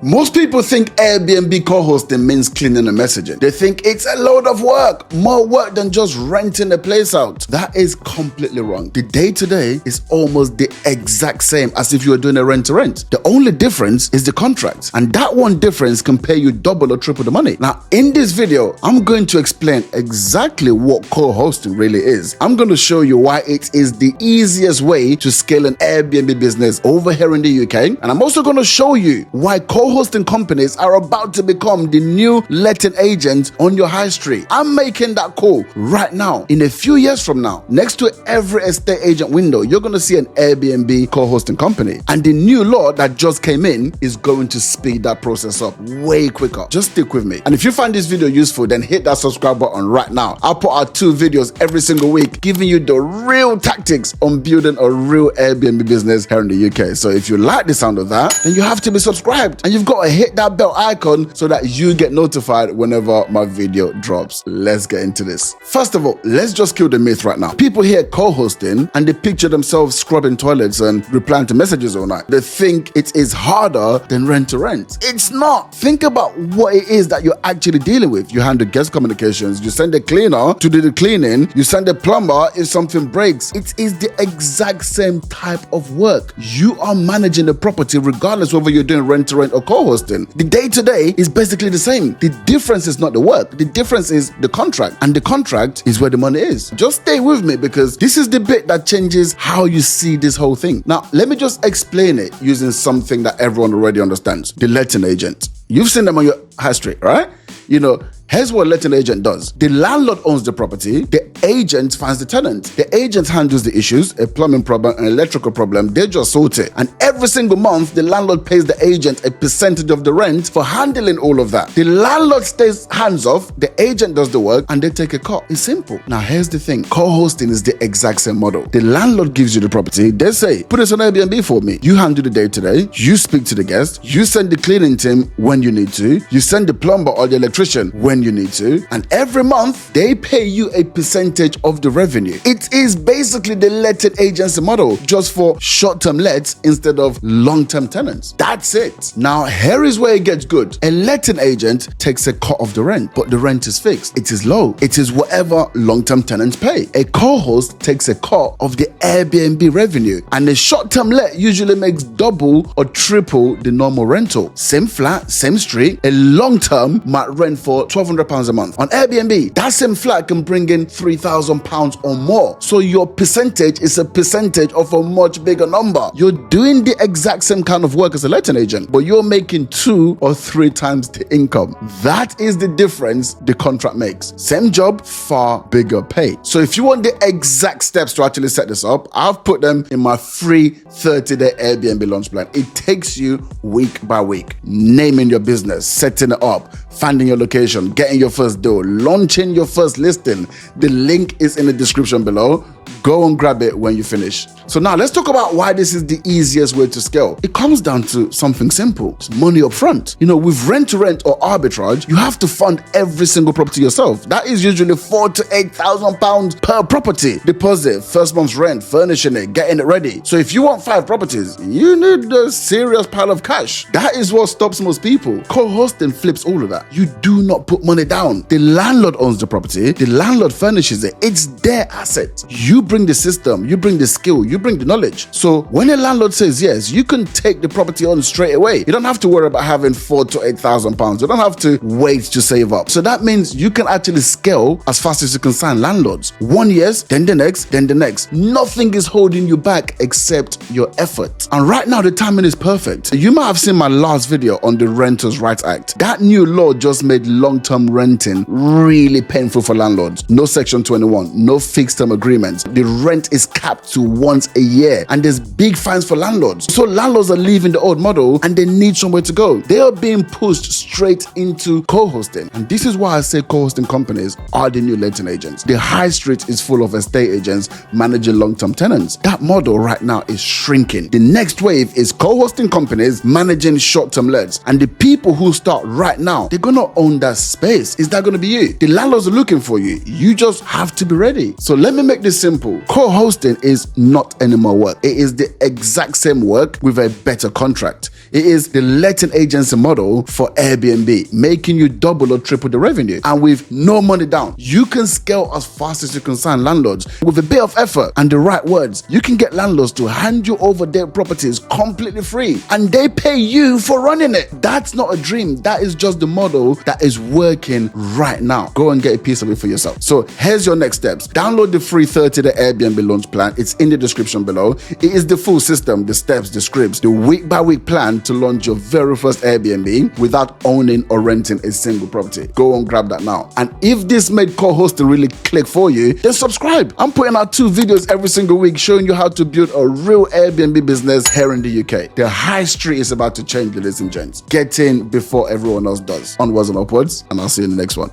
Most people think Airbnb co-hosting means cleaning and messaging. They think it's a load of work, more work than just renting a place out. That is completely wrong. The day-to-day is almost the exact same as if you were doing a rent-to-rent. The only difference is the contract, and that one difference can pay you double or triple the money. Now, in this video, I'm going to explain exactly what co-hosting really is. I'm going to show you why it is the easiest way to scale an Airbnb business over here in the UK, and I'm also going to show you why co-hosting companies are about to become the new letting agent on your high street. I'm making that call right now. In a few years from now, next to every estate agent window, you're going to see an Airbnb co-hosting company. And the new law that just came in is going to speed that process up way quicker. Just stick with me. And if you find this video useful, then hit that subscribe button right now. I'll put out 2 videos every single week, giving you the real tactics on building a real Airbnb business here in the UK. So if you like the sound of that, then you have to be subscribed. And you've got to hit that bell icon so that you get notified whenever my video drops. Let's get into this. First of all, let's just kill the myth right now. People hear co-hosting and they picture themselves scrubbing toilets and replying to messages all night. They think it is harder than rent to rent. It's not. Think about what it is that you're actually dealing with. You handle guest communications, you send a cleaner to do the cleaning, you send a plumber if something breaks. It is the exact same type of work. You are managing the property regardless whether you're doing rent to rent or co-hosting. The day-to-day is basically the same. The difference is not the work. The difference is the contract. And the contract is where the money is. Just stay with me because this is the bit that changes how you see this whole thing. Now, let me just explain it using something that everyone already understands. The letting agent. You've seen them on your high street, right? You know, here's what a letting agent does. The landlord owns the property. The agent finds the tenant. The agent handles the issues, a plumbing problem, an electrical problem. They just sort it. And every single month, the landlord pays the agent a percentage of the rent for handling all of that. The landlord stays hands off. The agent does the work and they take a cut. It's simple. Now, here's the thing. Co-hosting is the exact same model. The landlord gives you the property. They say, put this on Airbnb for me. You handle the day-to-day. You speak to the guest. You send the cleaning team when you need to. You send the plumber or the electrician when you need to, and every month they pay you a percentage of the revenue. It is basically the letting agency model, just for short-term lets instead of long-term tenants. That's it. Now here is where it gets good. A letting agent takes a cut of the rent, but the rent is fixed. It is low. It is whatever long-term tenants pay. A co-host takes a cut of the Airbnb revenue, and a short-term let usually makes double or triple the normal rental. Same flat, same street. A long-term might rent for £1,200 a month. On Airbnb, that same flat can bring in £3,000 or more. So your percentage is a percentage of a much bigger number. You're doing the exact same kind of work as a letting agent, but you're making 2 or 3 times the income. That is the difference the contract makes. Same job, far bigger pay. So if you want the exact steps to actually set this up, I've put them in my free 30-day Airbnb launch plan. It takes you week by week. Naming your business, setting it up, finding your location, getting your first deal, launching your first listing. The link is in the description below. Go and grab it when you finish. So now let's talk about why this is the easiest way to scale. It comes down to something simple. It's money up front. You know, with rent to rent or arbitrage, you have to fund every single property yourself. That is usually £4,000 to £8,000 per property. Deposit, first month's rent, furnishing it, getting it ready. So if you want 5 properties, you need a serious pile of cash. That is what stops most people. Co-hosting flips all of that. You do not put money down. The landlord owns the property. The landlord furnishes it. It's their asset. You bring the system, you bring the skill, you bring the knowledge. So when a landlord says yes, you can take the property on straight away. You don't have to worry about having £4,000 to £8,000. You don't have to wait to save up. So that means you can actually scale as fast as you can sign landlords. 1 year, then the next, then the next. Nothing is holding you back except your effort. And right now the timing is perfect. You might have seen my last video on the Renters' Rights Act. That new law just made long-term renting really painful for landlords. No Section 21, no fixed term agreements. The rent is capped to once a year, and there's big fines for landlords. So landlords are leaving the old model and they need somewhere to go. They are being pushed straight into co-hosting. And this is why I say co-hosting companies are the new letting agents. The high street is full of estate agents managing long-term tenants. That model right now is shrinking. The next wave is co-hosting companies managing short-term lets. And the people who start right now, they're gonna own that space. Is that gonna be you? The landlords are looking for you. You just have to be ready. So let me make this simple. Co-hosting is not anymore work. It is the exact same work with a better contract. It is the letting agency model for Airbnb, making you double or triple the revenue. And with no money down, you can scale as fast as you can sign landlords. With a bit of effort and the right words, you can get landlords to hand you over their properties completely free, and they pay you for running it. That's not a dream. That is just the model that is working right now. Go and get a piece of it for yourself. So here's your next steps. Download the free 30-day Airbnb launch plan. It's in the description below. It is the full system, the steps, the scripts, the week-by-week plan to launch your very first Airbnb without owning or renting a single property. Go and grab that now. And if this made co-hosting really click for you, then subscribe. I'm putting out 2 videos every single week showing you how to build a real Airbnb business here in the UK. The high street is about to change, ladies and gents. Get in before everyone else does. Onwards and upwards, and I'll see you in the next one.